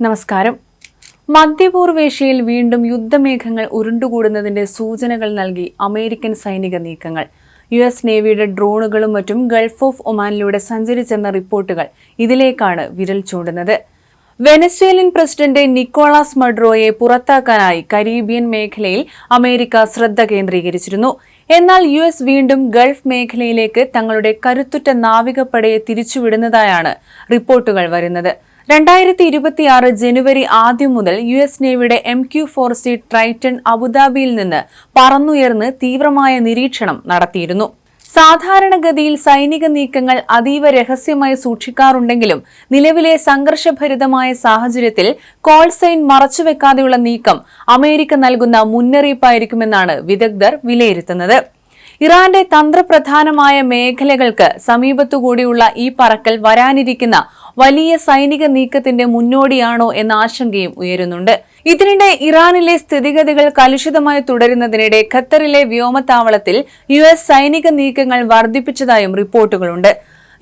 നമസ്കാരം. മധ്യപൂർവേഷ്യയിൽ വീണ്ടും യുദ്ധമേഘങ്ങൾ ഉരുണ്ടുകൂടുന്നതിന്റെ സൂചനകൾ നൽകി അമേരിക്കൻ സൈനിക നീക്കങ്ങൾ. US നേവിയുടെ ഡ്രോണുകളും മറ്റും ഗൾഫ് ഓഫ് ഒമാനിലൂടെ സഞ്ചരിച്ചെന്ന റിപ്പോർട്ടുകൾ ഇതിലേക്കാണ് വിരൽ ചൂണ്ടുന്നത്. വെനസ്വേലൻ പ്രസിഡന്റ് നിക്കോളാസ് മഡുറോയെ പുറത്താക്കാനായി കരീബിയൻ മേഖലയിൽ അമേരിക്ക ശ്രദ്ധ കേന്ദ്രീകരിച്ചിരുന്നു. എന്നാൽ US വീണ്ടും ഗൾഫ് മേഖലയിലേക്ക് തങ്ങളുടെ കരുത്തുറ്റ നാവികപ്പടയെ തിരിച്ചുവിടുന്നതായാണ് റിപ്പോർട്ടുകൾ വരുന്നത്. 2026 ജനുവരി ആദ്യം മുതൽ US നേവിയുടെ MQ-4C ട്രൈറ്റൺ അബുദാബിയിൽ നിന്ന് പറന്നുയർന്ന് തീവ്രമായ നിരീക്ഷണം നടത്തിയിരുന്നു. സാധാരണഗതിയിൽ സൈനിക നീക്കങ്ങൾ അതീവ രഹസ്യമായി സൂക്ഷിക്കാറുണ്ടെങ്കിലും നിലവിലെ സംഘർഷഭരിതമായ സാഹചര്യത്തിൽ കോൾ സൈൻ മറച്ചുവെക്കാതെയുള്ള നീക്കം അമേരിക്ക നൽകുന്ന മുന്നറിയിപ്പായിരിക്കുമെന്നാണ് വിദഗ്ധർ വിലയിരുത്തുന്നത്. ഇറാന്റെ തന്ത്രപ്രധാനമായ മേഖലകൾക്ക് സമീപത്തുകൂടിയുള്ള ഈ പറക്കൽ വരാനിരിക്കുന്ന വലിയ സൈനിക നീക്കത്തിന്റെ മുന്നോടിയാണോ എന്ന ആശങ്കയും ഉയരുന്നുണ്ട്. ഇതിനിടെ ഇറാനിലെ സ്ഥിതിഗതികൾ കലുഷിതമായി തുടരുന്നതിനിടെ ഖത്തറിലെ വ്യോമതാവളത്തിൽ US സൈനിക നീക്കങ്ങൾ വർദ്ധിപ്പിച്ചതായും റിപ്പോർട്ടുകളുണ്ട്.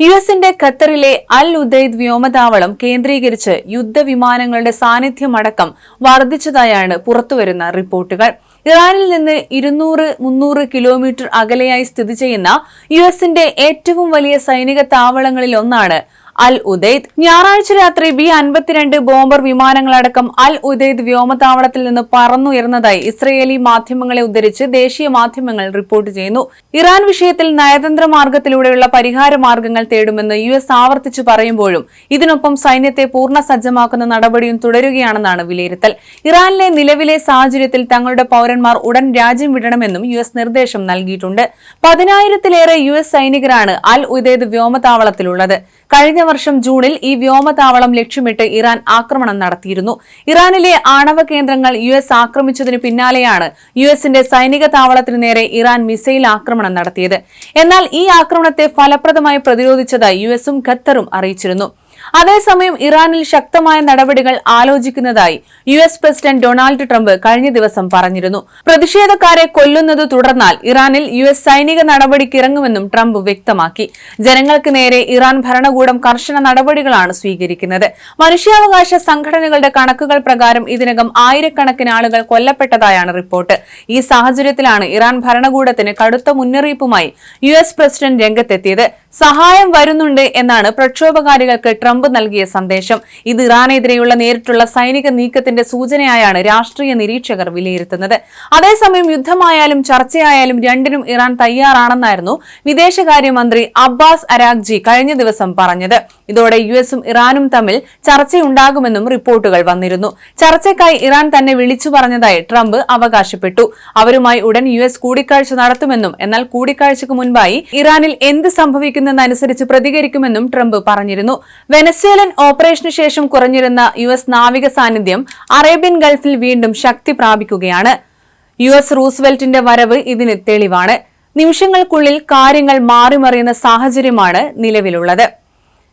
യുഎസിന്റെ ഖത്തറിലെ അൽ ഉദൈദ് വ്യോമതാവളം കേന്ദ്രീകരിച്ച് യുദ്ധവിമാനങ്ങളുടെ സാന്നിധ്യമടക്കം വർദ്ധിച്ചതായാണ് പുറത്തുവരുന്ന റിപ്പോർട്ടുകൾ. ഇറാനിൽ നിന്ന് 200-300 കിലോമീറ്റർ അകലെയായി സ്ഥിതി ചെയ്യുന്ന യുഎസിന്റെ ഏറ്റവും വലിയ സൈനിക താവളങ്ങളിൽ ഒന്നാണ് അൽ ഉദൈദ്. ഞായറാഴ്ച രാത്രി B-52 ബോംബർ വിമാനങ്ങളടക്കം അൽ ഉദൈദ് വ്യോമതാവളത്തിൽ നിന്ന് പറന്നുയർന്നതായി ഇസ്രയേലി മാധ്യമങ്ങളെ ഉദ്ധരിച്ച് ദേശീയ മാധ്യമങ്ങൾ റിപ്പോർട്ട് ചെയ്യുന്നു. ഇറാൻ വിഷയത്തിൽ നയതന്ത്ര മാർഗത്തിലൂടെയുള്ള പരിഹാര മാർഗങ്ങൾ തേടുമെന്ന് US ആവർത്തിച്ചു പറയുമ്പോഴും ഇതിനൊപ്പം സൈന്യത്തെ പൂർണ്ണ സജ്ജമാക്കുന്ന നടപടിയും തുടരുകയാണെന്നാണ് വിലയിരുത്തൽ. ഇറാനിലെ നിലവിലെ സാഹചര്യത്തിൽ തങ്ങളുടെ പൗരന്മാർ ഉടൻ രാജ്യം വിടണമെന്നും US നിർദ്ദേശം നൽകിയിട്ടുണ്ട്. 10,000-ലേറെ US സൈനികരാണ് അൽ ഉദൈദ് വ്യോമതാവളത്തിലുള്ളത്. കഴിഞ്ഞ വർഷം ജൂണിൽ ഈ വ്യോമതാവളം ലക്ഷ്യമിട്ട് ഇറാൻ ആക്രമണം നടത്തിയിരുന്നു. ഇറാനിലെ ആണവ കേന്ദ്രങ്ങൾ US ആക്രമിച്ചതിന് പിന്നാലെയാണ് USന്റെ സൈനിക താവളത്തിനു നേരെ ഇറാൻ മിസൈൽ ആക്രമണം നടത്തിയത്. എന്നാൽ ഈ ആക്രമണത്തെ ഫലപ്രദമായി പ്രതിരോധിച്ചതായി USഉം ഖത്തറും അറിയിച്ചിരുന്നു. അതേസമയം ഇറാനിൽ ശക്തമായ നടപടികൾ ആലോചിക്കുന്നതായി US പ്രസിഡന്റ് ഡൊണാൾഡ് ട്രംപ് കഴിഞ്ഞ ദിവസം പറഞ്ഞിരുന്നു. പ്രതിഷേധക്കാരെ കൊല്ലുന്നത് തുടർന്നാൽ ഇറാനിൽ US സൈനിക നടപടിക്കിറങ്ങുമെന്നും ട്രംപ് വ്യക്തമാക്കി. ജനങ്ങൾക്ക് നേരെ ഇറാൻ ഭരണകൂടം കർശന നടപടികളാണ് സ്വീകരിക്കുന്നത്. മനുഷ്യാവകാശ സംഘടനകളുടെ കണക്കുകൾ പ്രകാരം ഇതിനകം ആയിരക്കണക്കിന് ആളുകൾ കൊല്ലപ്പെട്ടതായാണ് റിപ്പോർട്ട്. ഈ സാഹചര്യത്തിലാണ് ഇറാൻ ഭരണകൂടത്തിന് കടുത്ത മുന്നറിയിപ്പുമായി US പ്രസിഡന്റ് രംഗത്തെത്തിയത്. സഹായം വരുന്നുണ്ട് എന്നാണ് പ്രക്ഷോഭകാരികൾക്ക് ട്രംപ് നൽകിയ സന്ദേശം. ഇത് ഇറാനെതിരെയുള്ള നേരിട്ടുള്ള സൈനിക നീക്കത്തിന്റെ സൂചനയായാണ് രാഷ്ട്രീയ നിരീക്ഷകർ വിലയിരുത്തുന്നത്. അതേസമയം യുദ്ധമായാലും ചർച്ചയായാലും രണ്ടിനും ഇറാൻ തയ്യാറാണെന്നായിരുന്നു വിദേശകാര്യമന്ത്രി അബ്ബാസ് അരാഗ്ചി കഴിഞ്ഞ ദിവസം പറഞ്ഞത്. ഇതോടെ USഉം ഇറാനും തമ്മിൽ ചർച്ചയുണ്ടാകുമെന്നും റിപ്പോർട്ടുകൾ വന്നിരുന്നു. ചർച്ചയ്ക്കായി ഇറാൻ തന്നെ വിളിച്ചു പറഞ്ഞതായി ട്രംപ് അവകാശപ്പെട്ടു. അവരുമായി ഉടൻ US കൂടിക്കാഴ്ച നടത്തുമെന്നും എന്നാൽ കൂടിക്കാഴ്ചയ്ക്ക് മുൻപായി ഇറാനിൽ എന്ത് സംഭവിക്കുന്നതനുസരിച്ച് പ്രതികരിക്കുമെന്നും ട്രംപ് പറഞ്ഞിരുന്നു. വെനസ്വേലൻ ഓപ്പറേഷന് ശേഷം കുറഞ്ഞിരുന്ന US നാവിക സാന്നിധ്യം അറേബ്യൻ ഗൾഫിൽ വീണ്ടും ശക്തി പ്രാപിക്കുകയാണ്. US റൂസ്വെൽറ്റിന്റെ വരവ് ഇതിന് തെളിവാണ്. നിമിഷങ്ങൾക്കുള്ളിൽ കാര്യങ്ങൾ മാറിമറിയുന്ന സാഹചര്യമാണ് നിലവിലുള്ളത്.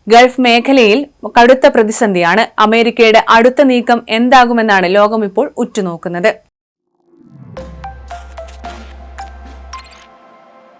ഗൾഫ് മേഖലയിൽ കടുത്ത പ്രതിസന്ധിയാണ്. അമേരിക്കയുടെ അടുത്ത നീക്കം എന്താകുമെന്നാണ് ലോകം ഇപ്പോൾ ഉറ്റുനോക്കുന്നത്.